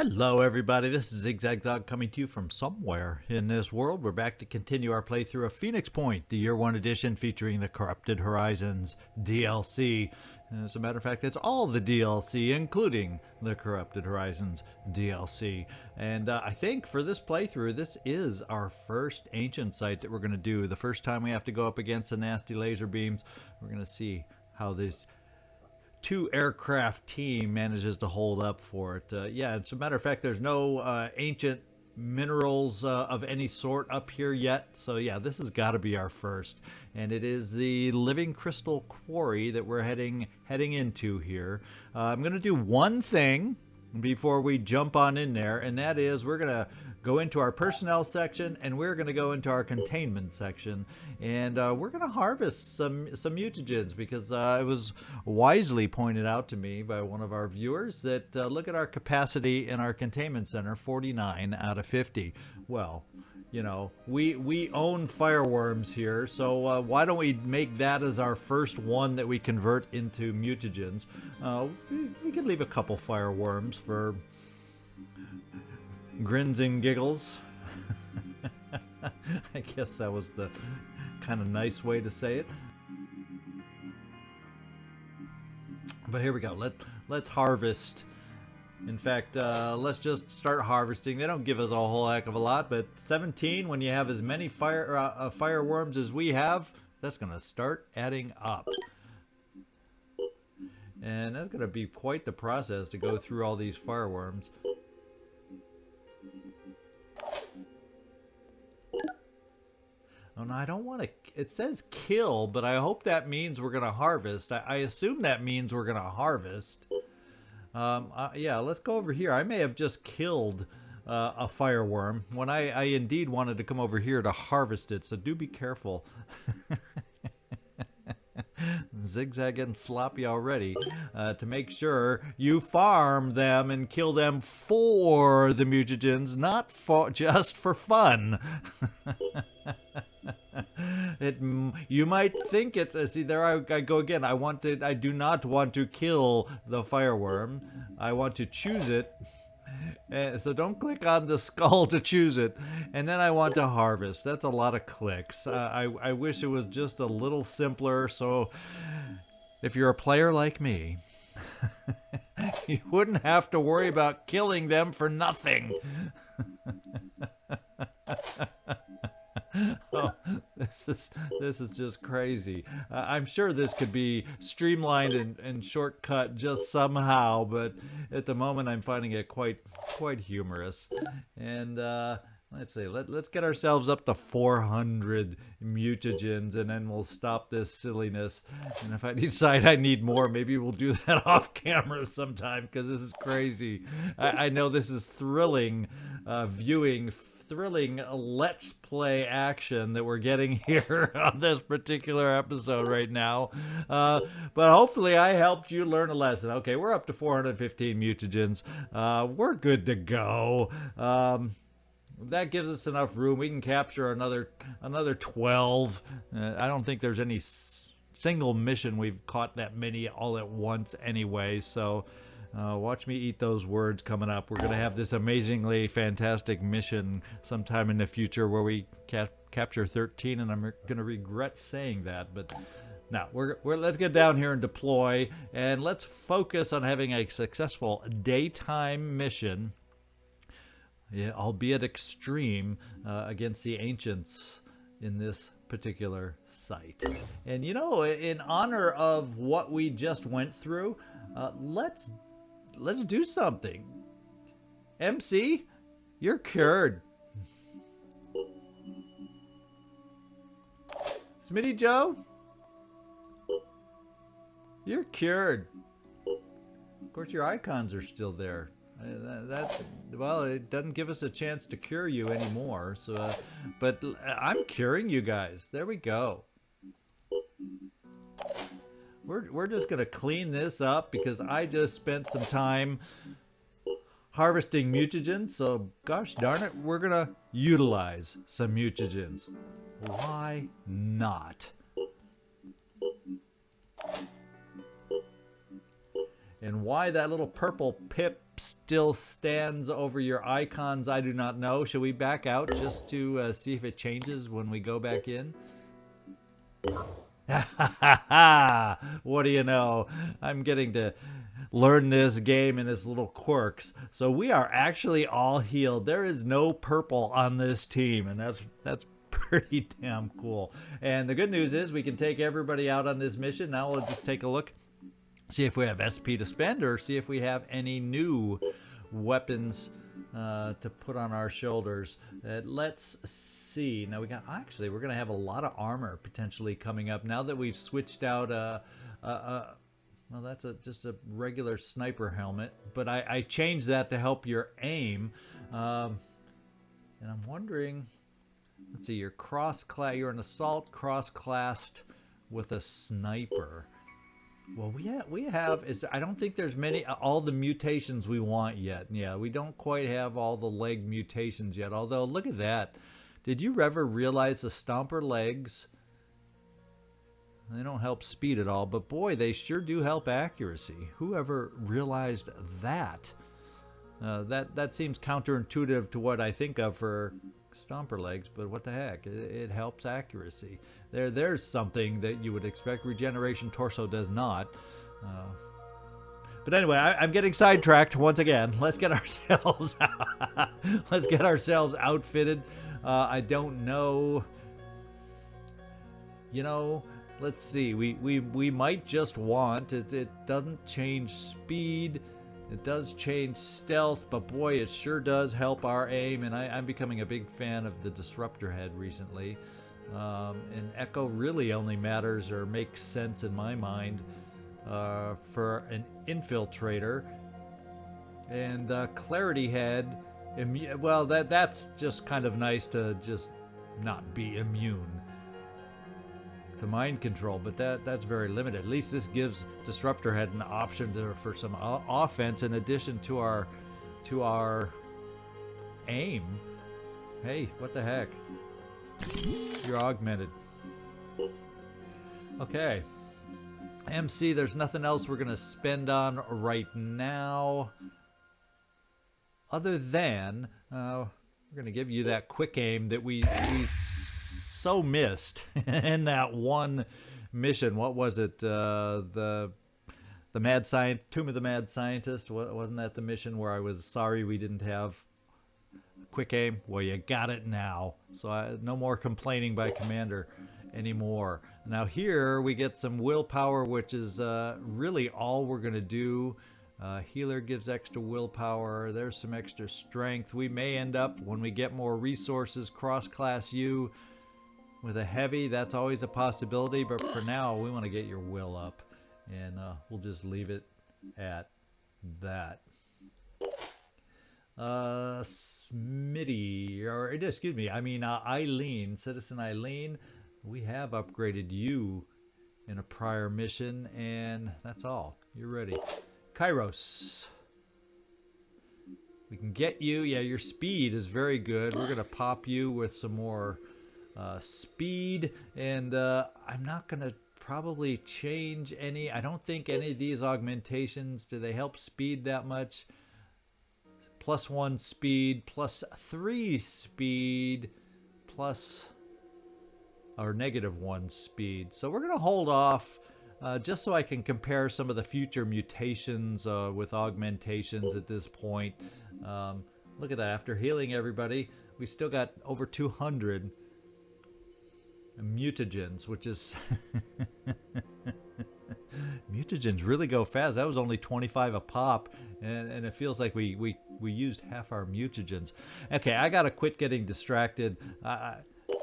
Hello everybody, this is Zigzag coming to you from somewhere in this world. We're back to continue our playthrough of Phoenix Point, the Year 1 edition featuring the Corrupted Horizons DLC. As a matter of fact, it's all the DLC, including the Corrupted Horizons DLC. And I think for this playthrough, this is our first ancient site that we're going to do. The first time we have to go up against the nasty laser beams. We're going to see how this two aircraft team manages to hold up for it. Yeah, as a matter of fact, there's no ancient minerals of any sort up here yet. So yeah, this has got to be our first. And it is the Living Crystal Quarry that we're heading into here. I'm going to do one thing before we jump on in there, and that is we're going to go into our personnel section and we're going to go into our containment section, and we're going to harvest some mutagens because it was wisely pointed out to me by one of our viewers that look at our capacity in our containment center, 49 out of 50. Well, you know, we own fireworms here, so why don't we make that as our first one that we convert into mutagens? We could leave a couple fireworms for grins and giggles. I guess that was the kind of nice way to say it. But here we go. Let's harvest. In fact, let's just start harvesting. They don't give us a whole heck of a lot, but 17, when you have as many fireworms as we have, that's going to start adding up. And that's going to be quite the process to go through all these fireworms. Oh, no, I don't want to... It says kill, but I hope that means we're going to harvest. I assume that means we're going to harvest. Yeah, let's go over here. I may have just killed a fireworm when I indeed wanted to come over here to harvest it, so do be careful. Zigzag getting sloppy already. To make sure you farm them and kill them for the mutagens, not for just for fun. You might think it's see there I go again. I do not want to kill the fireworm. I want to choose it. So don't click on the skull to choose it. And then I want to harvest. That's a lot of clicks. I wish it was just a little simpler. So if you're a player like me, you wouldn't have to worry about killing them for nothing. Oh, this is just crazy. I'm sure this could be streamlined and shortcut just somehow, but at the moment I'm finding it quite humorous. And let's see, let's get ourselves up to 400 mutagens, and then we'll stop this silliness. And if I decide I need more, maybe we'll do that off camera sometime, because this is crazy. I know this is thrilling viewing. Thrilling let's play action that we're getting here on this particular episode right now, but hopefully I helped you learn a lesson. Okay, we're up to 415 mutagens. We're good to go. That gives us enough room. We can capture another 12. I don't think there's any single mission we've caught that many all at once anyway, so watch me eat those words coming up. We're going to have this amazingly fantastic mission sometime in the future where we capture 13, and I'm going to regret saying that. But now, let's get down here and deploy, and let's focus on having a successful daytime mission, yeah, albeit extreme, against the ancients in this particular site. And you know, in honor of what we just went through, let's do something. MC, you're cured. Smitty Joe, you're cured. Of course, your icons are still there. Well, it doesn't give us a chance to cure you anymore. So, but I'm curing you guys. There we go. We're just going to clean this up because I just spent some time harvesting mutagens. So, gosh darn it, we're going to utilize some mutagens. Why not? And why that little purple pip map still stands over your icons, I do not know. Should we back out just to see if it changes when we go back in? What do you know? I'm getting to learn this game and its little quirks. So we are actually all healed. There is no purple on this team, and that's pretty damn cool. And the good news is we can take everybody out on this mission. Now we'll just take a look, see if we have SP to spend, or see if we have any new weapons to put on our shoulders. Let's see. Now we're going to have a lot of armor potentially coming up now that we've switched out well, that's just a regular sniper helmet, but I changed that to help your aim. And I'm wondering, let's see, you're an assault cross-classed with a sniper. Well, we have I don't think there's all the mutations we want yet. Yeah, we don't quite have all the leg mutations yet. Although, look at that. Did you ever realize the stomper legs, they don't help speed at all, but boy, they sure do help accuracy. Whoever realized that? That seems counterintuitive to what I think of for stomper legs, but what the heck? It helps accuracy. There's something that you would expect. Regeneration torso does not. But anyway, I'm getting sidetracked once again. Let's get ourselves outfitted. I don't know. You know, let's see. We might just want it doesn't change speed. It does change stealth, but boy, it sure does help our aim, and I'm becoming a big fan of the disruptor head recently. And Echo really only matters or makes sense in my mind for an infiltrator. And Clarity head, well, that's just kind of nice to just not be immune to mind control, but that's very limited. At least this gives Disruptor Head an option for some offense in addition to our aim. Hey, what the heck? You're augmented. Okay. MC, there's nothing else we're gonna spend on right now, other than we're gonna give you that quick aim that we so missed in that one mission. What was it? The Tomb of the Mad Scientist. Wasn't that the mission where I was sorry we didn't have quick aim? Well, you got it now. So no more complaining by Commander anymore. Now here we get some willpower, which is really all we're gonna do. Healer gives extra willpower. There's some extra strength. We may end up, when we get more resources, cross-class you with a heavy. That's always a possibility, but for now we want to get your will up, and we'll just leave it at that. Smitty, or excuse me, I mean Eileen, Citizen Eileen, we have upgraded you in a prior mission, and that's all. You're ready. Kairos, we can get you. Yeah, your speed is very good. We're gonna pop you with some more speed, and I'm not gonna probably change any. I don't think any of these augmentations, do they help speed that much? +1 speed, +3 speed, or -1 speed. So we're gonna hold off just so I can compare some of the future mutations with augmentations at this point. Look at that. After healing everybody, we still got over 200 mutagens, which is mutagens really go fast. That was only 25 a pop, and it feels like we used half our mutagens. Okay, I gotta quit getting distracted.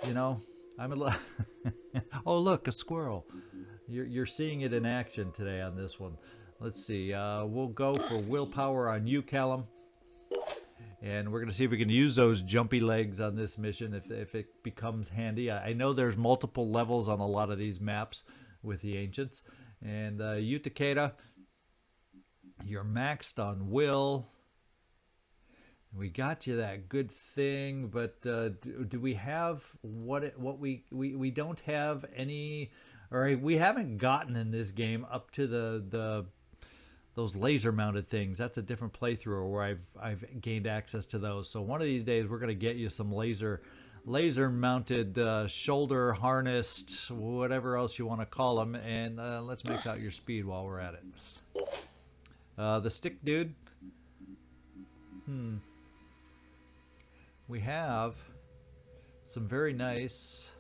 You know, I'm a little oh look, a squirrel. You're seeing it in action today on this one. Let's see, we'll go for willpower on you, Callum. And we're going to see if we can use those jumpy legs on this mission if it becomes handy. I know there's multiple levels on a lot of these maps with the Ancients. And you, Takeda, you're maxed on will. We got you that good thing, but do we have what we don't have any, or we haven't gotten in this game up to the those laser mounted things. That's a different playthrough where I've gained access to those. So one of these days we're going to get you some laser mounted shoulder harnessed, whatever else you want to call them, and let's max out your speed while we're at it. The stick dude. We have some very nice.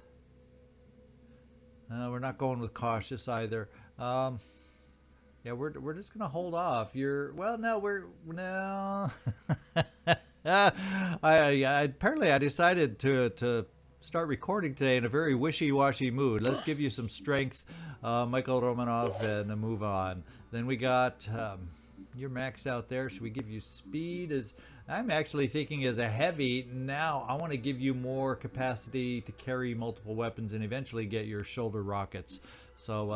We're not going with cautious either. Yeah, we're just gonna hold off. Apparently I decided to start recording today in a very wishy-washy mood. Let's give you some strength, Michael Romanov, and move on. Then we got you're maxed out there. Should we give you speed? I'm actually thinking as a heavy. Now I want to give you more capacity to carry multiple weapons and eventually get your shoulder rockets. So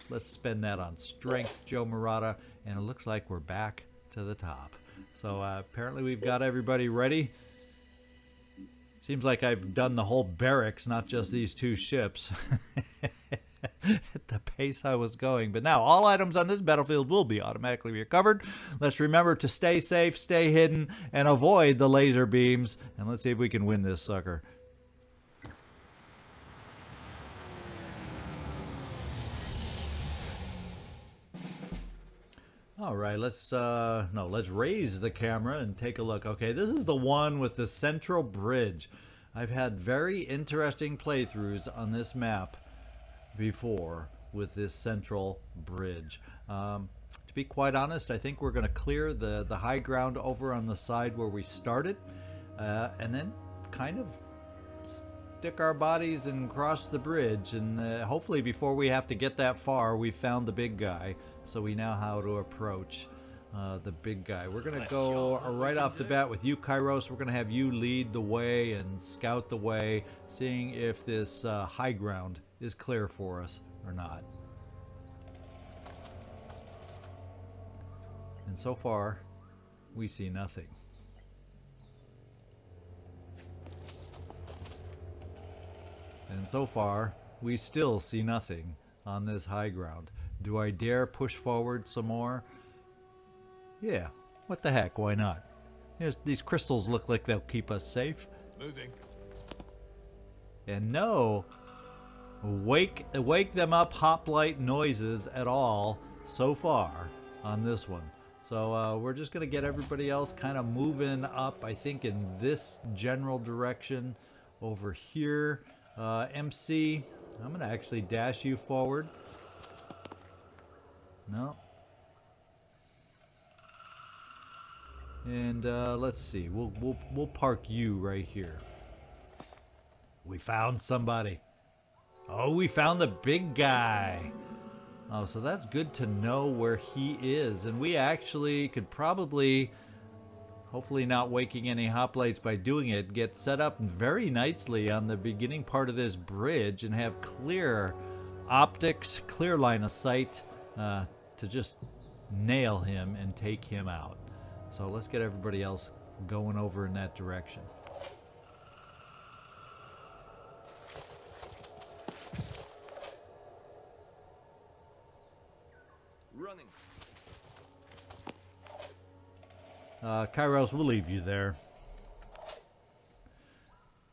let's spend that on strength, Joe Murata, and it looks like we're back to the top. So apparently we've got everybody ready. Seems like I've done the whole barracks, not just these two ships. At the pace I was going. But now all items on this battlefield will be automatically recovered. Let's remember to stay safe, stay hidden, and avoid the laser beams. And let's see if we can win this sucker. All right, let's raise the camera and take a look. Okay, this is the one with the central bridge. I've had very interesting playthroughs on this map before with this central bridge. To be quite honest, I think we're going to clear the high ground over on the side where we started, and then kind of stick our bodies and cross the bridge, and hopefully before we have to get that far, we found the big guy, so we know how to approach the big guy. We're going to go right off the bat with you, Kairos. We're going to have you lead the way and scout the way, seeing if this high ground is clear for us or not. And so far, we see nothing. And so far, we still see nothing on this high ground. Do I dare push forward some more? Yeah, what the heck, why not? These crystals look like they'll keep us safe. Moving. And no wake them up hoplite noises at all so far on this one. So we're just going to get everybody else kind of moving up, I think, in this general direction over here. MC, I'm going to actually dash you forward. No. And let's see. We'll park you right here. We found somebody. Oh, we found the big guy. Oh, so that's good to know where he is. And we actually could probably, hopefully not waking any hoplites by doing it, get set up very nicely on the beginning part of this bridge and have clear optics, clear line of sight to just nail him and take him out. So let's get everybody else going over in that direction. Running. Kairos, we'll leave you there.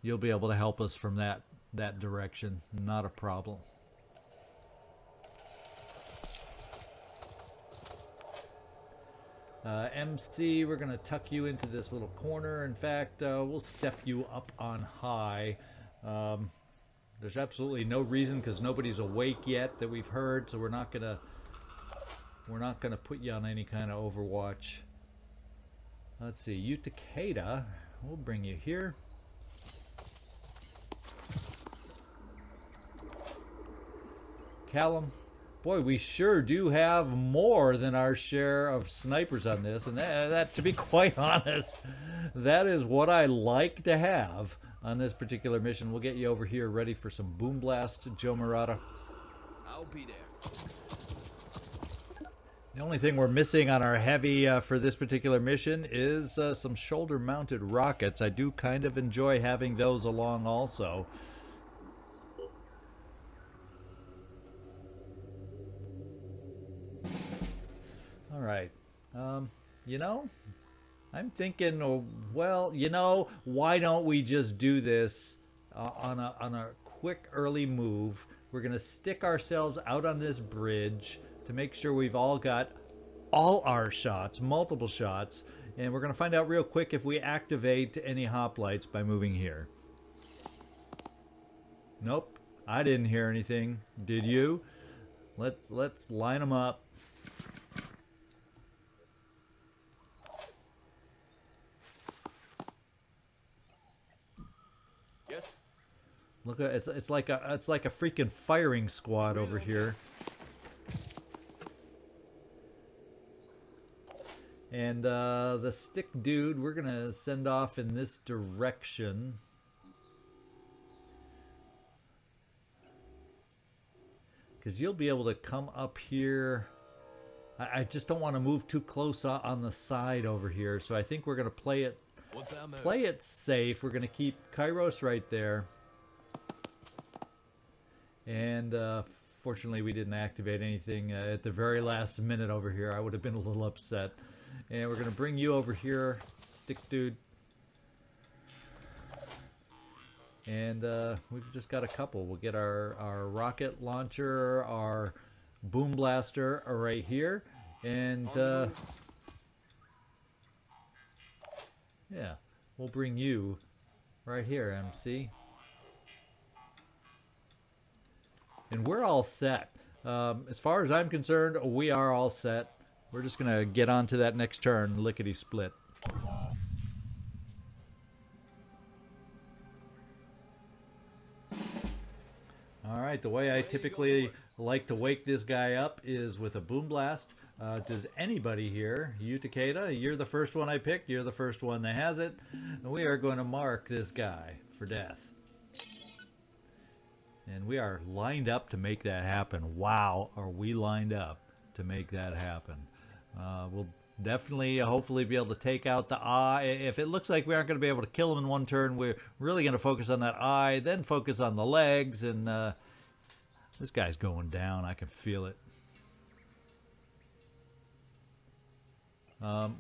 You'll be able to help us from that direction. Not a problem. MC, we're going to tuck you into this little corner. In fact, we'll step you up on high. There's absolutely no reason, because nobody's awake yet that we've heard, so we're not gonna put you on any kind of overwatch. Let's see, you Takeda, we'll bring you here. Callum, boy, we sure do have more than our share of snipers on this, and that to be quite honest, that is what I like to have on this particular mission. We'll get you over here ready for some boom blast, Joe Murata. I'll be there. The only thing we're missing on our heavy for this particular mission is some shoulder-mounted rockets. I do kind of enjoy having those along also. All right. You know, I'm thinking, oh, well, you know, why don't we just do this on a quick early move? We're gonna stick ourselves out on this bridge to make sure we've all got all our shots, multiple shots, and we're gonna find out real quick if we activate any hoplites by moving here. Nope, I didn't hear anything. Did you? Let's line them up. Yes. Look, it's like a freaking firing squad over here. And the stick dude, we're gonna send off in this direction. Because you'll be able to come up here. I just don't want to move too close on the side over here. So I think we're gonna play it safe. We're gonna keep Kairos right there. And fortunately we didn't activate anything at the very last minute over here. I would have been a little upset. And we're gonna bring you over here, stick dude. And we've just got a couple. We'll get our rocket launcher, our boom blaster right here, and yeah, we'll bring you right here, MC. And we're all set. As far as I'm concerned, we are all set. We're just gonna get on to that next turn, lickety split. All right, the way I typically like to wake this guy up is with a boom blast. Does anybody here, you Takeda, you're the first one I picked, you're the first one that has it. And we are going to mark this guy for death. And we are lined up to make that happen. Wow, are we lined up to make that happen? We'll definitely, hopefully be able to take out the eye. If it looks like we aren't going to be able to kill him in one turn, we're really going to focus on that eye, then focus on the legs, and this guy's going down. I can feel it.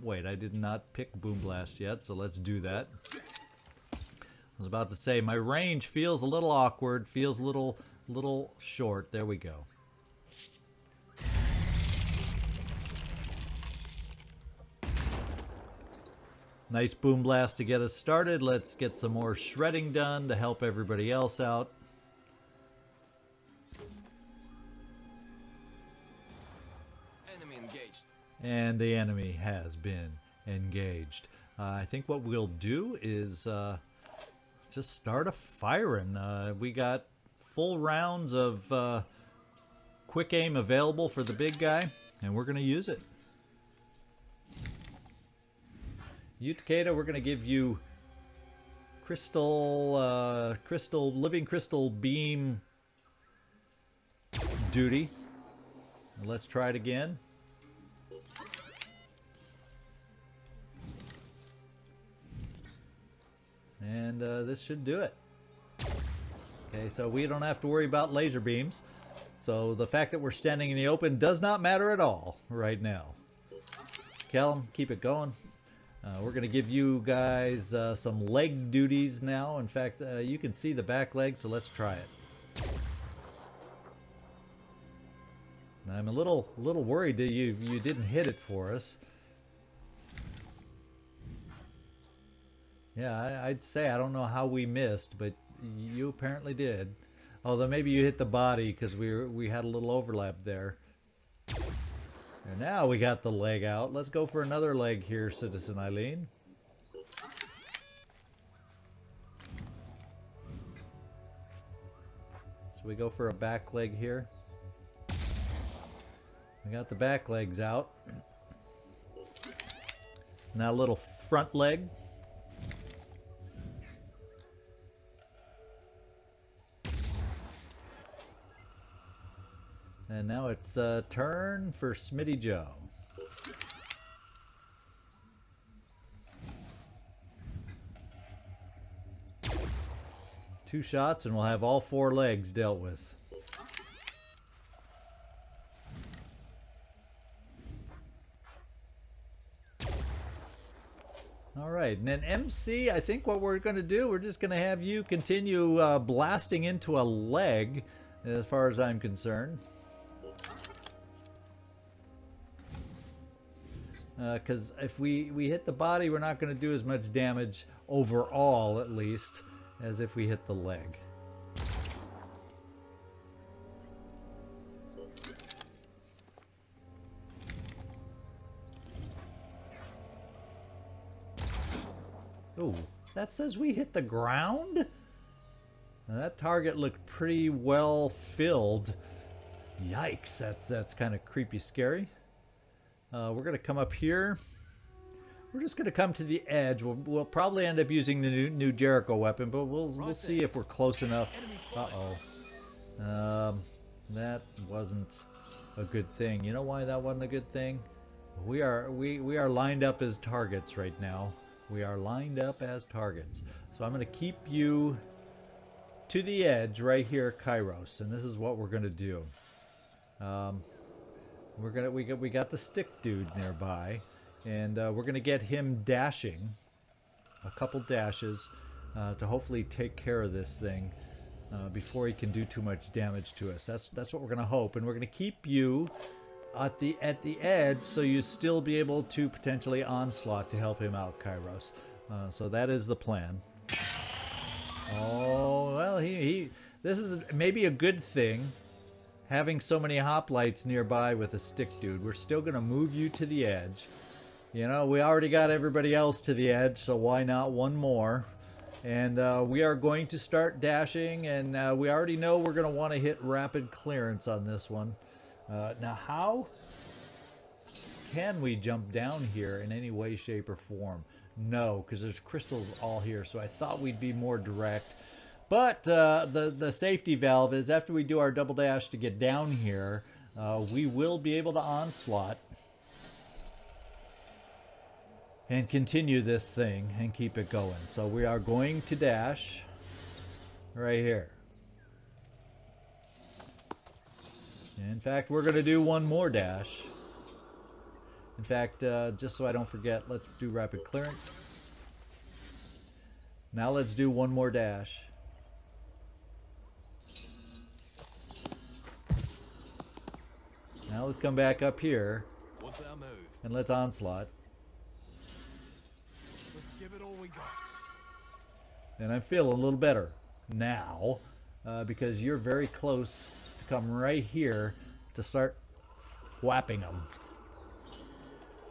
Wait, I did not pick Boom Blast yet, so let's do that. I was about to say, my range feels a little awkward, feels a little short. There we go. Nice boom blast to get us started. Let's get some more shredding done to help everybody else out. Enemy engaged. And the enemy has been engaged. I think what we'll do is just start a firing. We got full rounds of quick aim available for the big guy, and we're going to use it. You, Takeda, we're going to give you living crystal beam duty. Let's try it again. And this should do it. Okay, so we don't have to worry about laser beams. So the fact that we're standing in the open does not matter at all right now. Callum, keep it going. We're going to give you guys some leg duties now. In fact, you can see the back leg, so let's try it. Now, I'm a little worried that you didn't hit it for us. Yeah, I'd say I don't know how we missed, but you apparently did. Although maybe you hit the body because we had a little overlap there. And now we got the leg out. Let's go for another leg here, Citizen Eileen. So we go for a back leg here. We got the back legs out. Now a little front leg. And now it's turn for Smitty Joe. Two shots and we'll have all four legs dealt with. All right, and then MC, I think what we're going to do, we're just going to have you continue blasting into a leg, as far as I'm concerned. Because if we hit the body, we're not going to do as much damage overall, at least, as if we hit the leg. Oh, that says we hit the ground? Now that target looked pretty well filled. Yikes, that's kind of creepy scary. We're going to come up here. We're just going to come to the edge. We'll probably end up using the new Jericho weapon, but we'll see if we're close enough. Uh-oh. That wasn't a good thing. You know why that wasn't a good thing? We are lined up as targets right now. We are lined up as targets. So I'm going to keep you to the edge right here, Kairos, and this is what we're going to do. We got the stick dude nearby, and we're gonna get him dashing, a couple dashes, to hopefully take care of this thing before he can do too much damage to us. That's what we're gonna hope, and we're gonna keep you at the edge so you still be able to potentially onslaught to help him out, Kairos. So that is the plan. Oh well, this is maybe a good thing. Having so many hoplites nearby with a stick dude. We're still going to move you to the edge. You know, we already got everybody else to the edge, so why not one more? And we are going to start dashing, and we already know we're going to want to hit rapid clearance on this one. Now, how can we jump down here in any way, shape, or form? No, because there's crystals all here, so I thought we'd be more direct. But the safety valve is after we do our double dash to get down here, we will be able to onslaught and continue this thing and keep it going. So we are going to dash right here. In fact, we're going to do one more dash. In fact, just so I don't forget, let's do rapid clearance. Now let's do one more dash. Now let's come back up here. What's our move? And let's onslaught. Let's give it all we got. And I'm feeling a little better now because you're very close to come right here to start whapping them.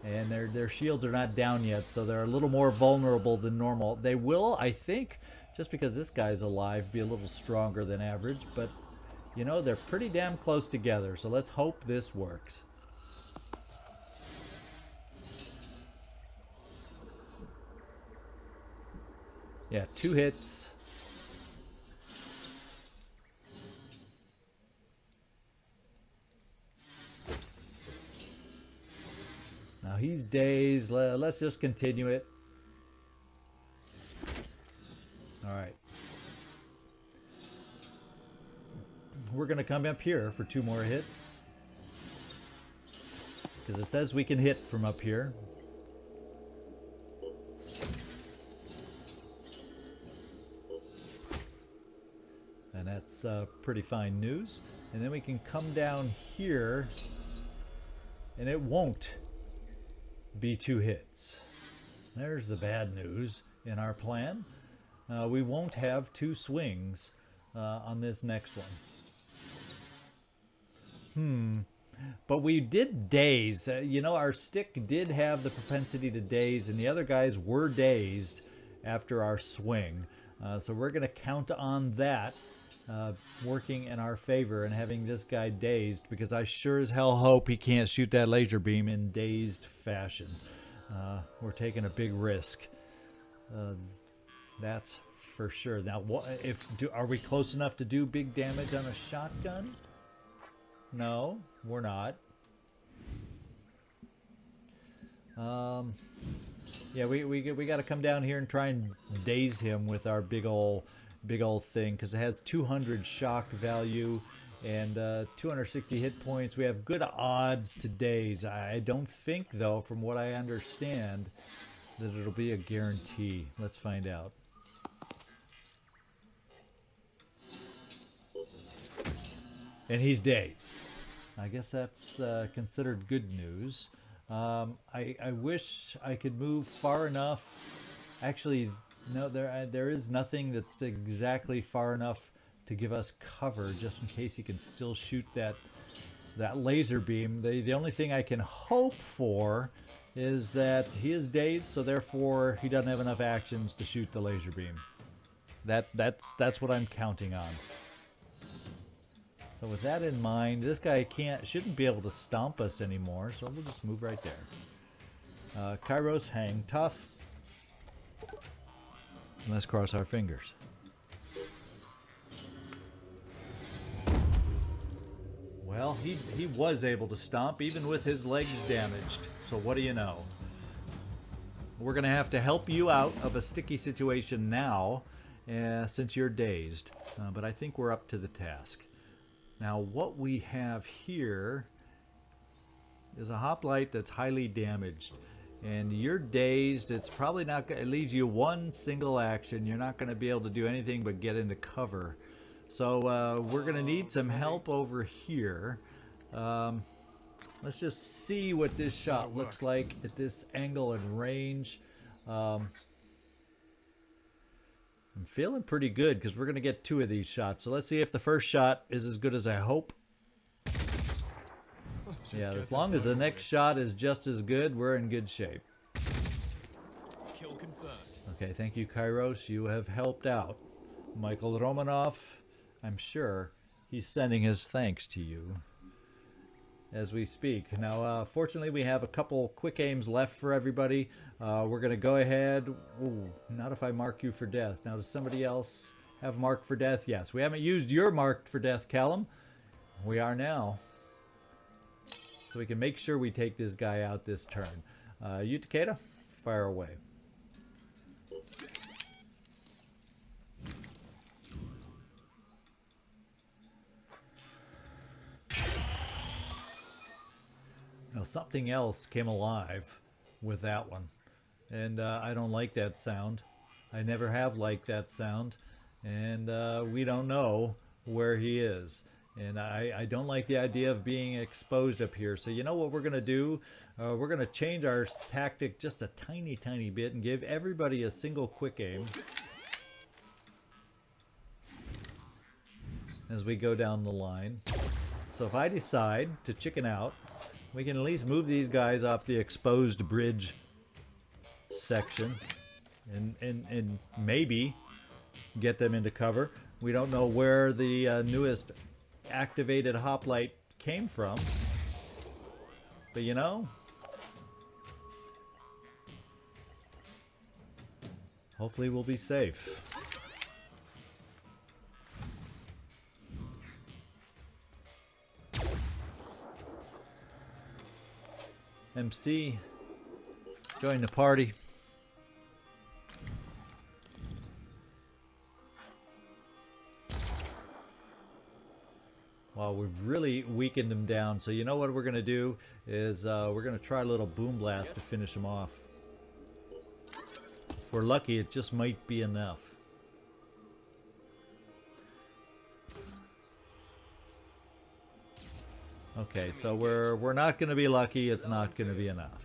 And their shields are not down yet, so they're a little more vulnerable than normal. They will, I think, just because this guy's alive, be a little stronger than average, but you know, they're pretty damn close together, so let's hope this works. Yeah, 2 hits. Now he's dazed. Let's just continue it. All right. We're going to come up here for 2 more hits. Because it says we can hit from up here. And that's pretty fine news. And then we can come down here. And it won't be 2 hits. There's the bad news in our plan. We won't have 2 swings on this next one. But we did daze. You know, our stick did have the propensity to daze, and the other guys were dazed after our swing. So we're going to count on that working in our favor and having this guy dazed, because I sure as hell hope he can't shoot that laser beam in dazed fashion. We're taking a big risk. That's for sure. Now, are we close enough to do big damage on a shotgun? No, we're not. Yeah, we got to come down here and try and daze him with our big old thing, because it has 200 shock value and 260 hit points. We have good odds to daze. I don't think, though, from what I understand, that it'll be a guarantee. Let's find out. And he's dazed. I guess that's considered good news. I wish I could move far enough. Actually, no, there is nothing that's exactly far enough to give us cover, just in case he can still shoot that laser beam. The only thing I can hope for is that he is dazed, so therefore he doesn't have enough actions to shoot the laser beam. That's what I'm counting on. So with that in mind, this guy shouldn't be able to stomp us anymore, so we'll just move right there. Kairos, hang tough. And let's cross our fingers. Well, he was able to stomp even with his legs damaged. So what do you know? We're going to have to help you out of a sticky situation now, since you're dazed. But I think we're up to the task. Now what we have here is a hoplite that's highly damaged. And you're dazed. It's probably not. It leaves you one single action. You're not going to be able to do anything but get into cover. So we're going to need some help over here. Let's just see what this shot looks like at this angle and range. I'm feeling pretty good because we're going to get 2 of these shots. So let's see if the first shot is as good as I hope. Yeah, as long as the next shot is just as good, we're in good shape. Kill confirmed. Okay, thank you, Kairos. You have helped out. Michael Romanov, I'm sure he's sending his thanks to you as we speak. Now, fortunately, we have a couple quick aims left for everybody. We're going to go ahead. Ooh, not if I mark you for death. Now, does somebody else have marked for death? Yes, we haven't used your marked for death, Callum. We are now. So we can make sure we take this guy out this turn. You, Takeda, fire away. Now something else came alive with that one. And I don't like that sound. I never have liked that sound. And we don't know where he is. And I don't like the idea of being exposed up here. So you know what we're going to do? We're going to change our tactic just a tiny, tiny bit and give everybody a single quick aim as we go down the line. So if I decide to chicken out, we can at least move these guys off the exposed bridge section and maybe get them into cover. We don't know where the newest activated hoplite came from, but you know, hopefully we'll be safe. MC, join the party. Well, we've really weakened them down. So you know what we're going to do is we're going to try a little boom blast to finish them off. If we're lucky, it just might be enough. Okay, so we're not going to be lucky. It's not going to be enough.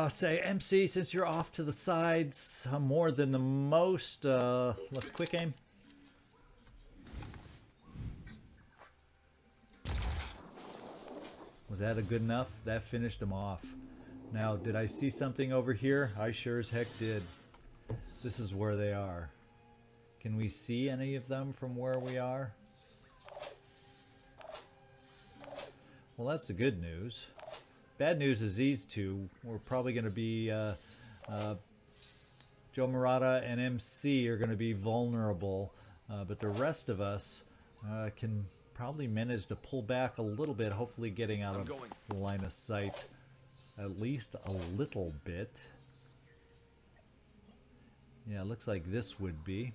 Say, MC, since you're off to the sides more than the most, let's quick aim. Was that a good enough? That finished him off. Now, did I see something over here? I sure as heck did. This is where they are. Can we see any of them from where we are? Well, that's the good news. Bad news is these two. We're probably going to be... Joe Murata and MC are going to be vulnerable. But the rest of us can probably manage to pull back a little bit, hopefully getting out of the line of sight. At least a little bit. Yeah, it looks like this would be.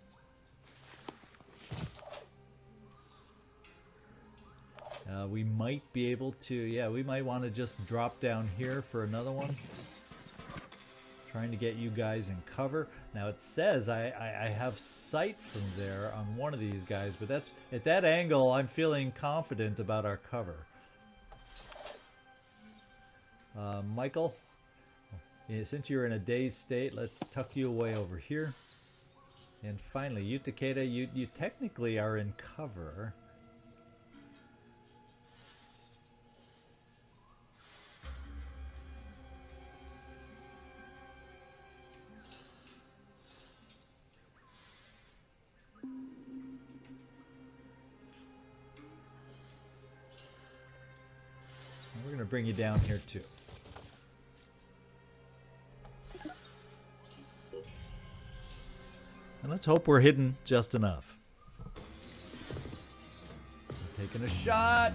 We might be able to, yeah, we might want to just drop down here for another one. Trying to get you guys in cover. Now it says I have sight from there on one of these guys, but that's at that angle I'm feeling confident about our cover. Michael, since you're in a dazed state, let's tuck you away over here. And finally, you Takeda, you technically are in cover. And we're going to bring you down here too. And let's hope we're hidden just enough. Taking a shot.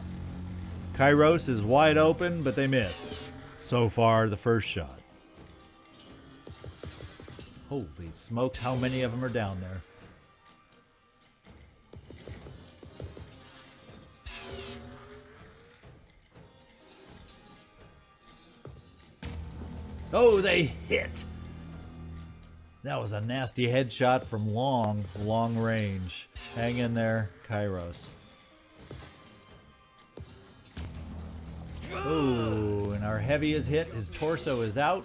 Kairos is wide open, but they missed. So far, the first shot. Holy smokes, how many of them are down there? Oh, they hit! That was a nasty headshot from long range. Hang in there, Kairos. Oh, and our heavy is hit. His torso is out.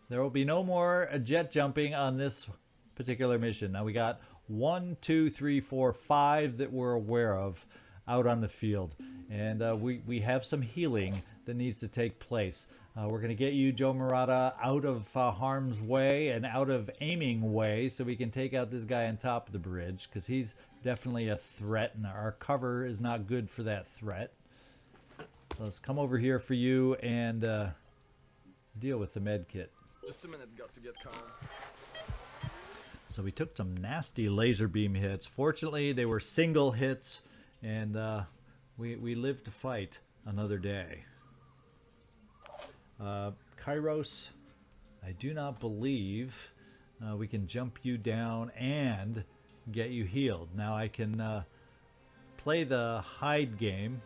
There will be no more jet jumping on this particular mission. Now we got 1, 2, 3, 4, 5 that we're aware of out on the field. And we have some healing that needs to take place. We're going to get you, Joe Murata, out of harm's way and out of aiming way so we can take out this guy on top of the bridge, because he's definitely a threat and our cover is not good for that threat. So let's come over here for you and deal with the med kit. Just a minute, got to get calm. So we took some nasty laser beam hits. Fortunately, they were single hits, and we lived to fight another day. Kairos, I do not believe we can jump you down and get you healed. Now I can play the hide game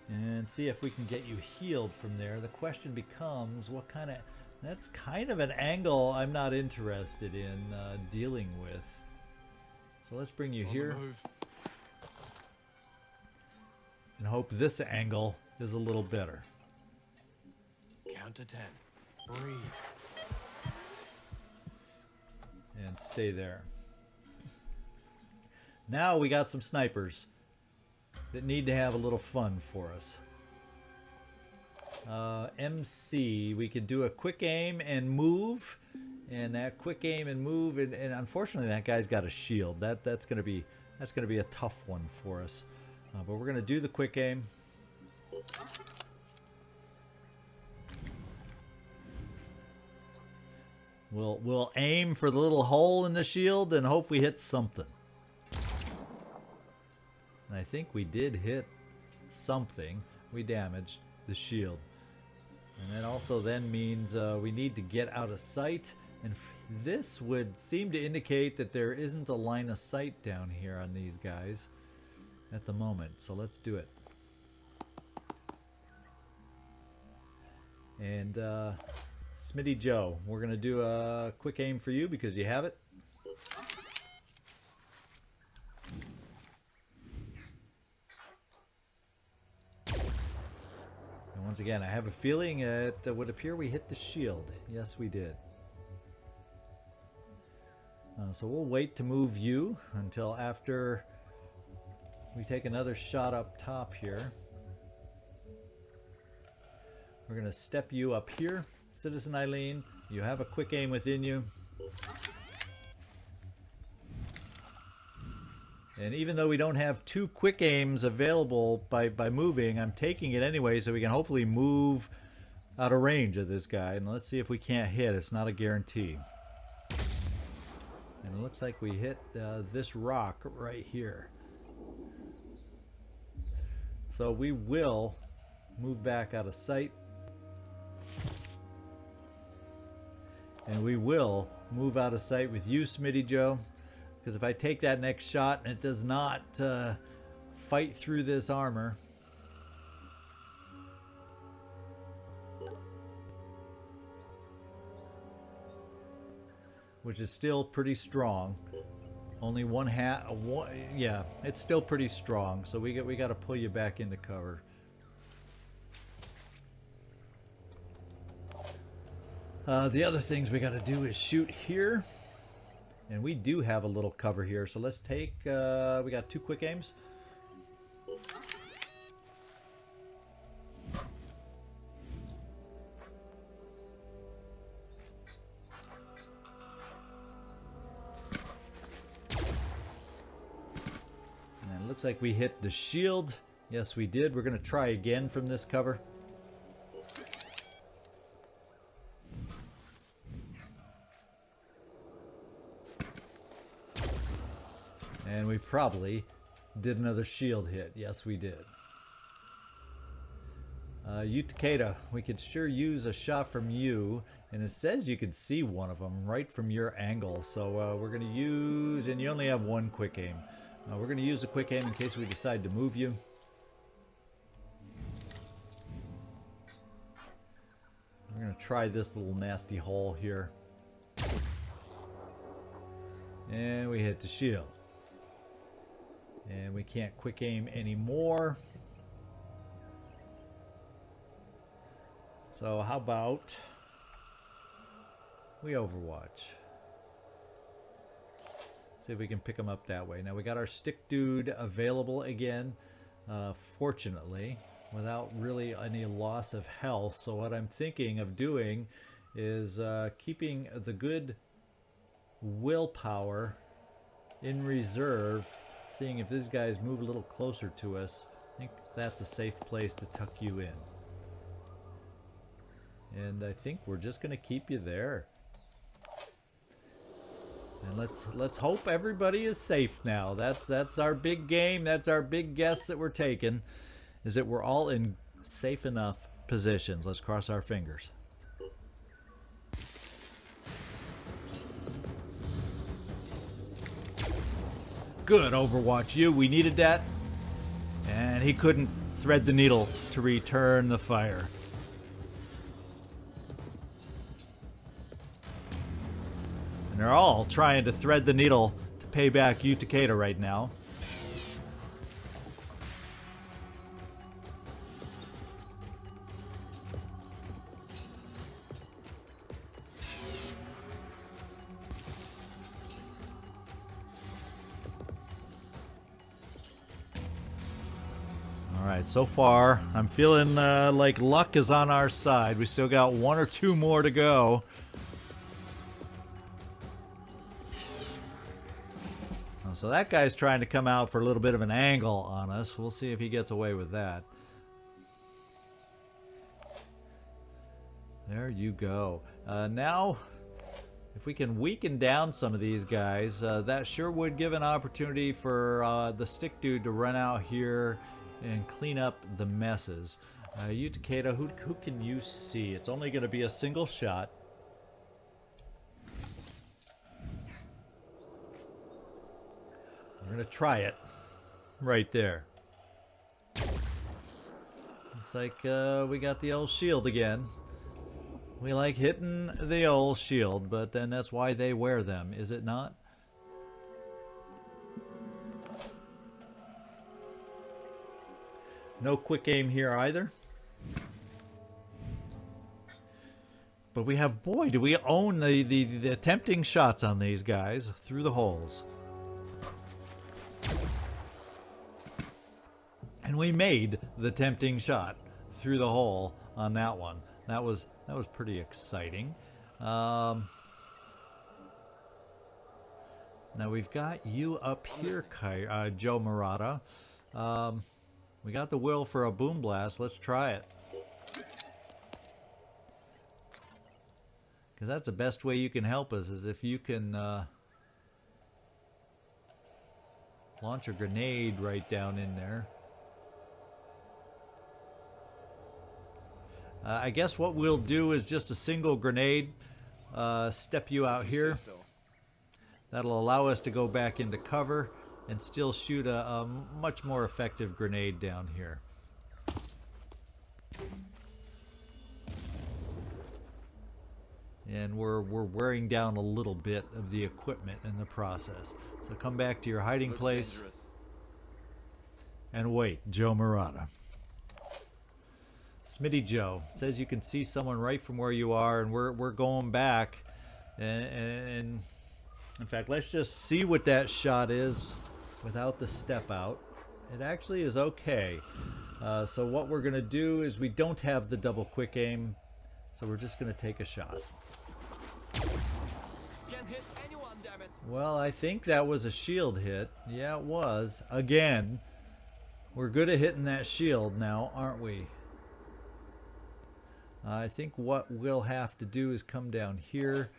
and see if we can get you healed from there. The question becomes, what kind of... That's kind of an angle I'm not interested in dealing with. So let's bring you here and hope this angle is a little better. Count to 10. Breathe. And stay there. Now we got some snipers that need to have a little fun for us. MC, we could do a quick aim and move, and that quick aim and move, and unfortunately that guy's got a shield. That's gonna be a tough one for us. But we're gonna do the quick aim. We'll aim for the little hole in the shield and hope we hit something. And I think we did hit something. We damaged the shield. And that also then means we need to get out of sight. And this would seem to indicate that there isn't a line of sight down here on these guys at the moment. So let's do it. And Smitty Joe, we're going to do a quick aim for you because you have it. And once again, I have a feeling it would appear we hit the shield. Yes, we did. So we'll wait to move you until after we take another shot up top here. We're going to step you up here. Citizen Eileen, you have a quick aim within you. And even though we don't have two quick aims available by moving, I'm taking it anyway so we can hopefully move out of range of this guy. And let's see if we can't hit. It's not a guarantee. And it looks like we hit this rock right here. So we will move back out of sight. And we will move out of sight with you, Smitty Joe. Because if I take that next shot and it does not fight through this armor. Which is still pretty strong. Only yeah, it's still pretty strong. So we got to pull you back into cover. The other things we got to do is shoot here. And we do have a little cover here. So let's take, we got 2 quick aims. And it looks like we hit the shield. Yes, we did. We're going to try again from this cover. And we probably did another shield hit. Yes, we did. Takeda, we could sure use a shot from you. And it says you could see one of them right from your angle. So we're going to use, and you only have 1 quick aim. We're going to use a quick aim in case we decide to move you. We're going to try this little nasty hole here. And we hit the shield. And we can't quick aim anymore. So how about we overwatch? See if we can pick them up that way. Now we got our stick dude available again, fortunately, without really any loss of health. So what I'm thinking of doing is keeping the good willpower in reserve. Seeing if these guys move a little closer to us. I think that's a safe place to tuck you in. And I think we're just going to keep you there. And let's hope everybody is safe now. That's our big game. That's our big guess that we're taking, is that we're all in safe enough positions. Let's cross our fingers. Good Overwatch, you. We needed that. And he couldn't thread the needle to return the fire. And they're all trying to thread the needle to pay back Takeda right now. Alright, so far, I'm feeling like luck is on our side. We still got 1 or 2 more to go. So that guy's trying to come out for a little bit of an angle on us. We'll see if he gets away with that. There you go. Now, if we can weaken down some of these guys, that sure would give an opportunity for the stick dude to run out here and clean up the messes. Takeda, who can you see? It's only going to be a single shot. We're going to try it right there. Looks like we got the old shield again. We like hitting the old shield, but then that's why they wear them, is it not? No quick aim here either. But we have, boy, do we own the tempting shots on these guys through the holes. And we made the tempting shot through the hole on that one. That was pretty exciting. Now we've got you up here, Joe Murata. We got the will for a boom blast. Let's try it. Because that's the best way you can help us, is if you can launch a grenade right down in there. I guess what we'll do is just a single grenade, step you out here. That'll allow us to go back into cover. and still shoot a much more effective grenade down here. And we're wearing down a little bit of the equipment in the process. So come back to your hiding place Dangerous. and wait, Joe Murata. Smitty Joe says you can see someone right from where you are, and we're going back. And in fact, let's just see what that shot is without the step out. It actually is okay. So what we're going to do is we don't have the double quick aim, so we're just going to take a shot. Can't hit anyone, damn it. Well, I think that was a shield hit. Yeah, it was. Again, we're good at hitting that shield now, aren't we? I think what we'll have to do is come down here.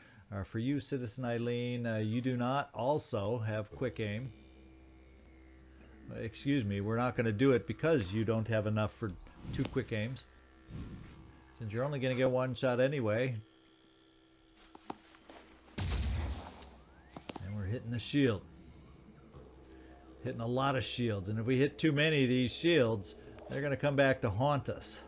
For you, Citizen Eileen, you do not also have quick aim. Excuse me, we're not going to do it because you don't have enough for 2 quick aims. Since you're only going to get 1 shot anyway. And we're hitting the shield. Hitting a lot of shields. And if we hit too many of these shields, they're going to come back to haunt us.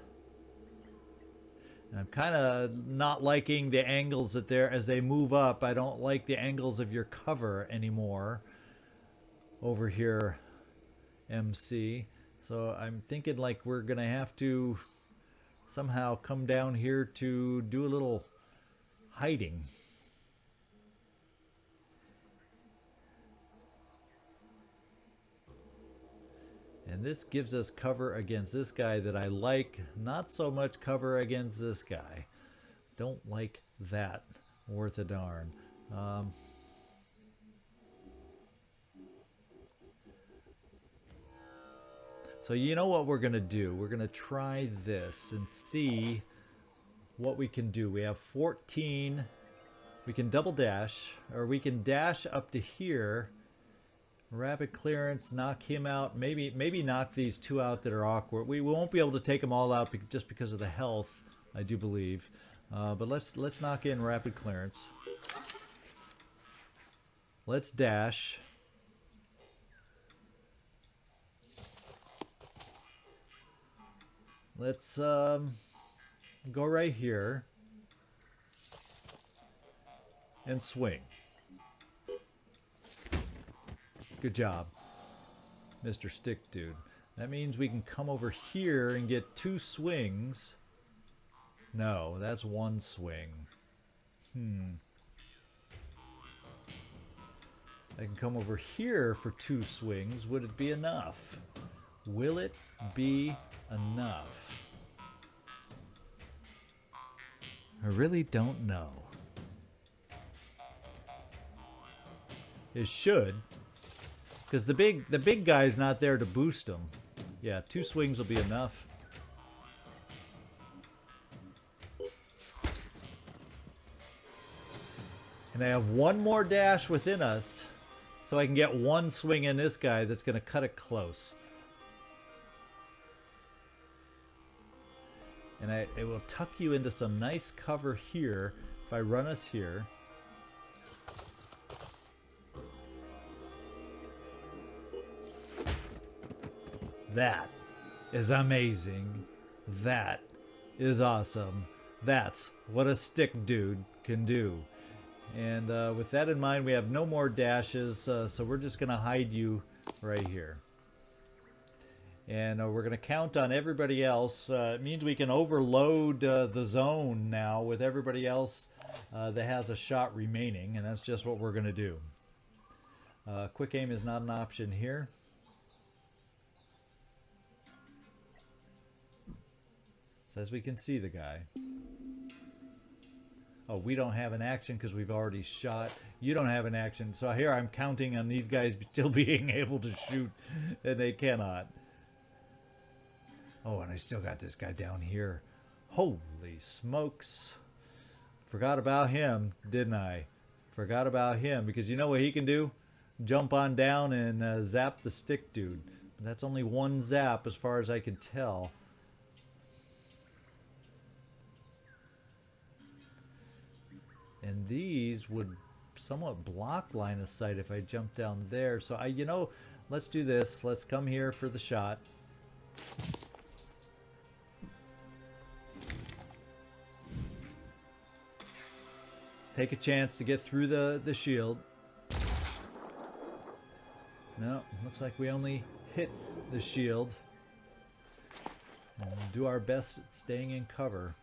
And I'm kind of not liking the angles that they're, as they move up, I don't like the angles of your cover anymore over here, MC. So I'm thinking like we're going to have to somehow come down here to do a little hiding. And this gives us cover against this guy that I like. Not so much cover against this guy. Don't like that worth a darn. So you know what we're going to do? We're going to try this and see what we can do. We have 14. We can double dash, or we can dash up to here. Rapid clearance, knock him out. Maybe knock these 2 out that are awkward. We won't be able to take them all out just because of the health, I do believe. But let's knock in rapid clearance. Let's dash. Let's go right here and swing. Good job, Mr. Stick Dude. That means we can come over here and get 2 swings. No, that's 1 swing. I can come over here for 2 swings. Would it be enough? Will it be enough? I really don't know. It should. Because the big guy's not there to boost him. Yeah, 2 swings will be enough. And I have 1 more dash within us, so I can get 1 swing in this guy that's going to cut it close. And it will tuck you into some nice cover here if I run us here. That is amazing. That is awesome. That's what a stick dude can do. And with that in mind, we have no more dashes, so we're just going to hide you right here. And we're going to count on everybody else. It means we can overload the zone now with everybody else that has a shot remaining, and that's just what we're going to do. Quick aim is not an option here. Says we can see the guy. Oh, we don't have an action because we've already shot. You don't have an action. So here I'm counting on these guys still being able to shoot, and they cannot. Oh, and I still got this guy down here. Holy smokes. Forgot about him, didn't I? Forgot about him, because you know what he can do? Jump on down and zap the stick dude. But that's only 1 zap as far as I can tell. And these would somewhat block line of sight if I jump down there. So let's do this. Let's come here for the shot. Take a chance to get through the shield. No, looks like we only hit the shield. And we'll do our best at staying in cover.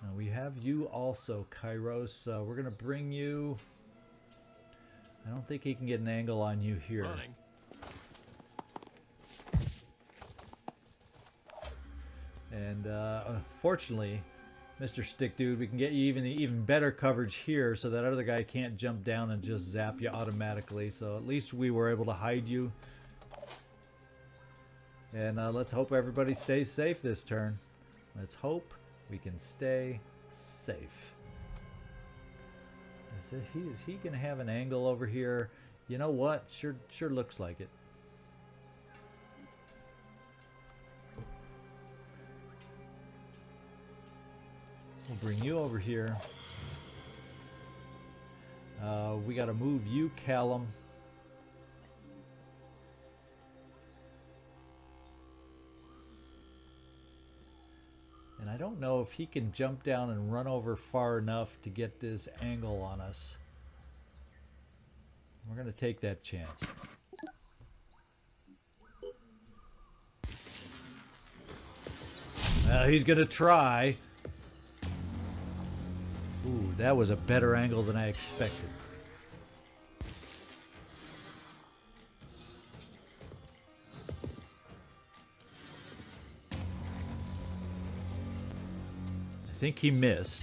Now we have you also, Kairos. We're going to bring you... I don't think he can get an angle on you here. Running. And fortunately, Mr. Stick Dude, we can get you even better coverage here so that other guy can't jump down and just zap you automatically. So at least we were able to hide you. And let's hope everybody stays safe this turn. Let's hope we can stay safe. Is he going to have an angle over here? You know what? Sure looks like it. We'll bring you over here. We got to move you, Callum. And I don't know if he can jump down and run over far enough to get this angle on us. We're going to take that chance. He's going to try. Ooh, that was a better angle than I expected. I think he missed.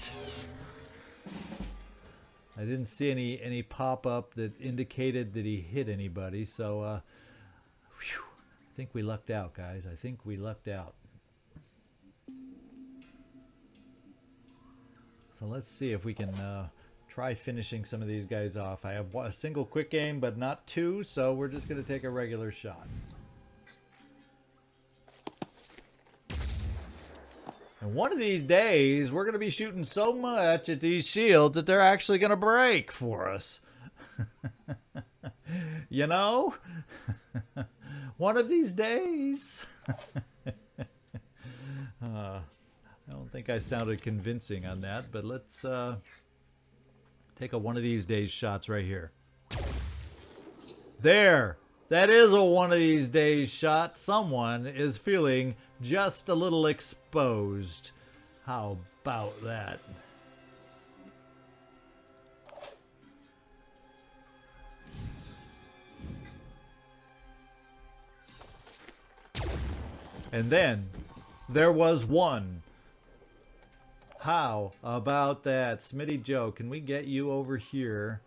I didn't see any pop-up that indicated that he hit anybody, so whew, I think we lucked out, guys. I think we lucked out. So let's see if we can try finishing some of these guys off. I have a single quick aim, but not two, so we're just going to take a regular shot. And one of these days, we're going to be shooting so much at these shields that they're actually going to break for us. You know? One of these days. I don't think I sounded convincing on that, but let's take a one of these days shots right here. There! That is a one of these days shot. Someone is feeling just a little exposed. How about that? And then there was one. How about that? Smitty Joe, can we get you over here?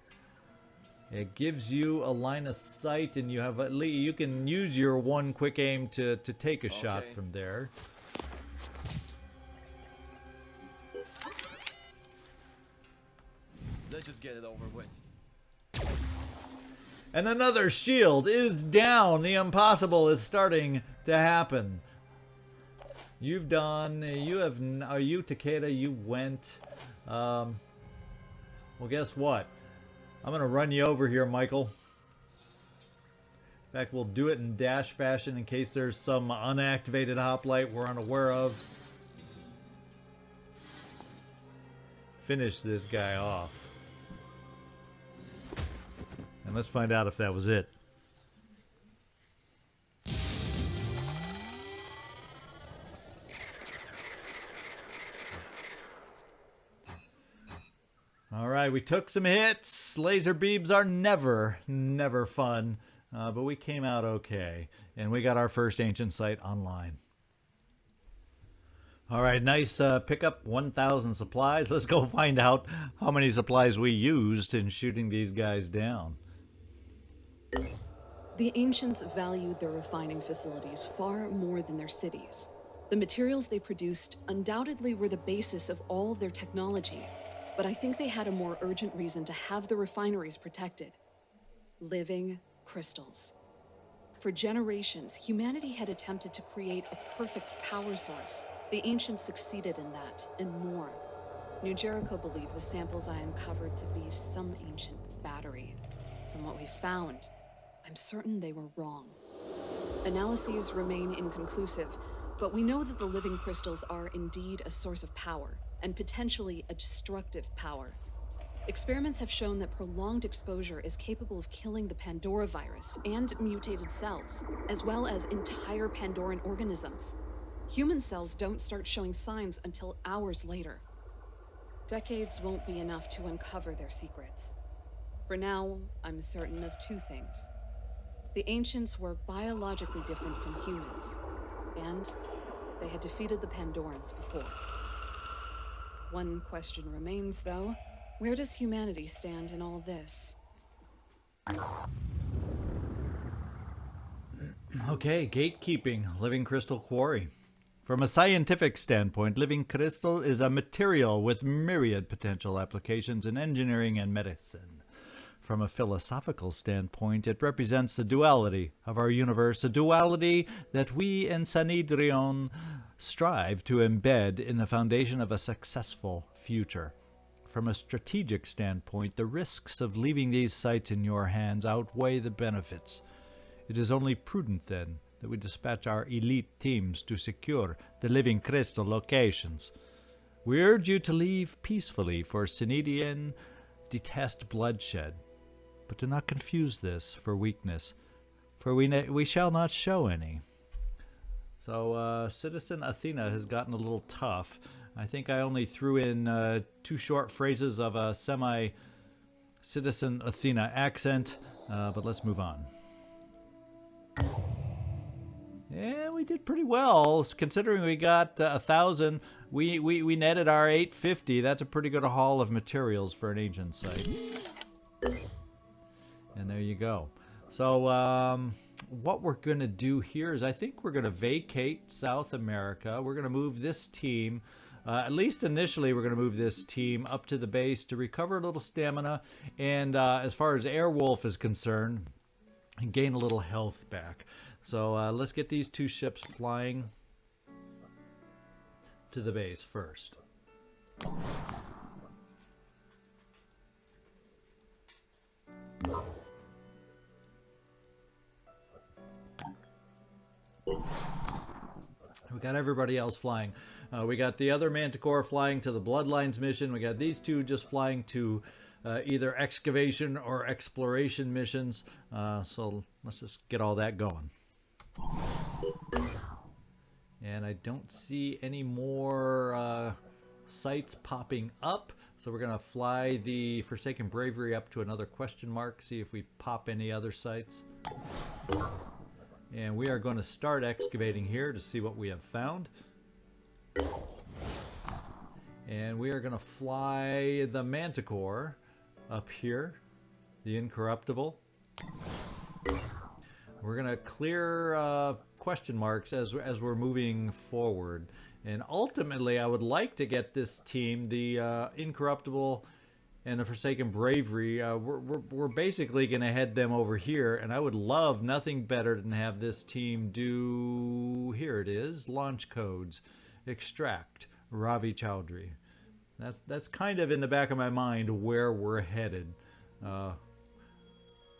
It gives you a line of sight, and you have at least you can use your one quick aim to take a shot from there. Let's just get it over with. And another shield is down. The impossible is starting to happen. You've done. You have. Are you Takeda? You went. Well, guess what? I'm going to run you over here, Michael. In fact, we'll do it in dash fashion in case there's some unactivated hoplite we're unaware of. Finish this guy off. And let's find out if that was it. All right, we took some hits. Laser beams are never fun, but we came out okay, and we got our first ancient site online. All right, nice pickup, 1,000 supplies. Let's go find out how many supplies we used in shooting these guys down. The ancients valued their refining facilities far more than their cities. The materials they produced undoubtedly were the basis of all their technology. But I think they had a more urgent reason to have the refineries protected. Living crystals. For generations, humanity had attempted to create a perfect power source. The ancients succeeded in that, and more. New Jericho believed the samples I uncovered to be some ancient battery. From what we found, I'm certain they were wrong. Analyses remain inconclusive, but we know that the living crystals are indeed a source of power, and potentially a destructive power. Experiments have shown that prolonged exposure is capable of killing the Pandora virus and mutated cells, as well as entire Pandoran organisms. Human cells don't start showing signs until hours later. Decades won't be enough to uncover their secrets. For now, I'm certain of two things. The ancients were biologically different from humans, and they had defeated the Pandorans before. One question remains, though. Where does humanity stand in all this? Okay, gatekeeping, living crystal quarry. From a scientific standpoint, living crystal is a material with myriad potential applications in engineering and medicine. From a philosophical standpoint, it represents the duality of our universe, a duality that we in Sanhedrin strive to embed in the foundation of a successful future. From a strategic standpoint, the risks of leaving these sites in your hands outweigh the benefits. It is only prudent, then, that we dispatch our elite teams to secure the living crystal locations. We urge you to leave peacefully, for Sanhedrin detest bloodshed. But do not confuse this for weakness, for we shall not show any. So, Citizen Athena has gotten a little tough. I think I only threw in 2 short phrases of a semi-Citizen Athena accent, but let's move on. Yeah, we did pretty well, considering we got 1,000. We netted our 850. That's a pretty good haul of materials for an ancient site. And there you go. So what we're going to do here is I think we're going to vacate South America. We're going to move this team, at least initially we're going to move this team up to the base to recover a little stamina. And as far as Airwolf is concerned, gain a little health back. So let's get these 2 ships flying to the base first. We got everybody else flying. We got the other Manticore flying to the Bloodlines mission. We got these 2 just flying to either excavation or exploration missions. So let's just get all that going. And I don't see any more sites popping up. So we're going to fly the Forsaken Bravery up to another question mark, see if we pop any other sites. And we are going to start excavating here to see what we have found. And we are going to fly the Manticore up here, the Incorruptible. We're going to clear question marks as we're moving forward. And ultimately, I would like to get this team, the Incorruptible and the Forsaken Bravery, we're basically going to head them over here. And I would love nothing better than have this team do, here it is, launch codes, extract, Ravi Chowdhury. That's kind of in the back of my mind where we're headed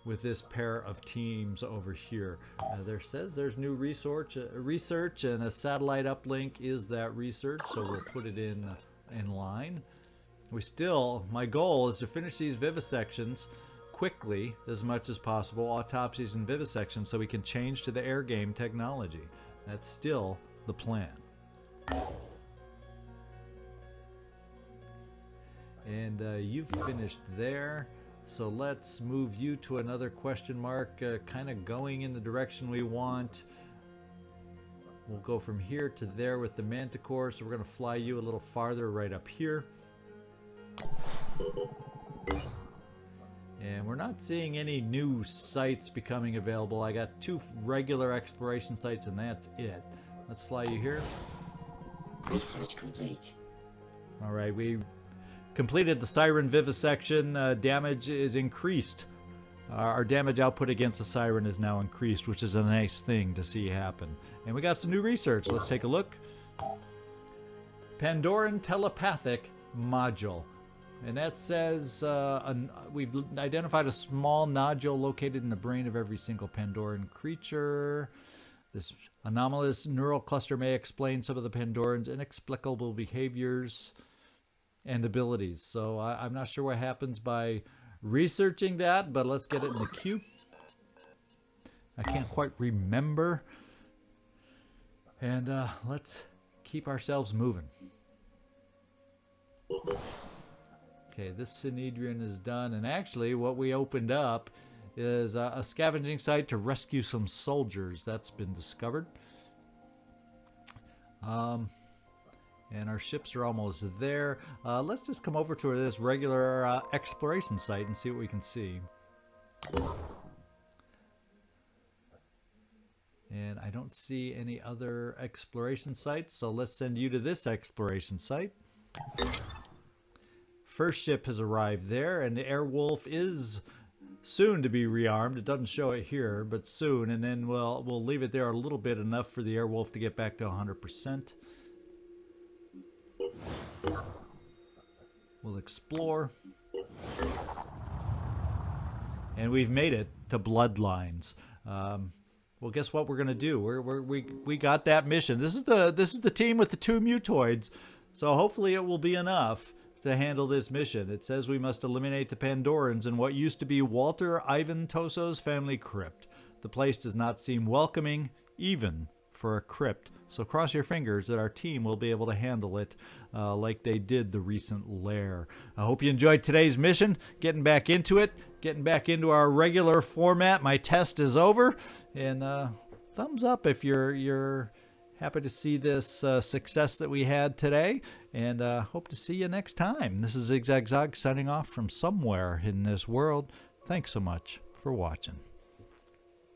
with this pair of teams over here. There says there's new research and a satellite uplink is that research, so we'll put it in line. My goal is to finish these vivisections quickly as much as possible, autopsies and vivisections, so we can change to the air game technology. That's still the plan. And you've finished there. So let's move you to another question mark, kind of going in the direction we want. We'll go from here to there with the Manticore, so we're going to fly you a little farther right up here. And we're not seeing any new sites becoming available. I got 2 regular exploration sites and that's it. Let's fly you here. Research complete. Alright, we completed the Siren Vivisection. Damage is increased. Our damage output against the Siren is now increased, which is a nice thing to see happen. And we got some new research. Let's take a look. Pandoran telepathic module. And that says we've identified a small nodule located in the brain of every single Pandoran creature. This anomalous neural cluster may explain some of the Pandorans' inexplicable behaviors and abilities. So I'm not sure what happens by researching that, but let's get it in the queue. I can't quite remember. And let's keep ourselves moving. Okay, this Synedrian is done, and actually what we opened up is a scavenging site to rescue some soldiers. That's been discovered. And our ships are almost there. Let's just come over to this regular exploration site and see what we can see. And I don't see any other exploration sites, so let's send you to this exploration site. First ship has arrived there, and the Airwolf is soon to be rearmed. It doesn't show it here, but soon, and then we'll leave it there a little bit, enough for the Airwolf to get back to 100%. We'll explore. And we've made it to Bloodlines. Well, guess what we're gonna do? We got that mission. This is the team with the 2 mutoids, so hopefully it will be enough to handle this mission. It says we must eliminate the Pandorans in what used to be Walter Ivan Toso's family crypt. The place does not seem welcoming, even for a crypt. So cross your fingers that our team will be able to handle it like they did the recent lair. I hope you enjoyed today's mission. Getting back into it. Getting back into our regular format. My test is over. And thumbs up if you're happy to see this success that we had today, and hope to see you next time. This is Zigzag Zog signing off from somewhere in this world. Thanks so much for watching.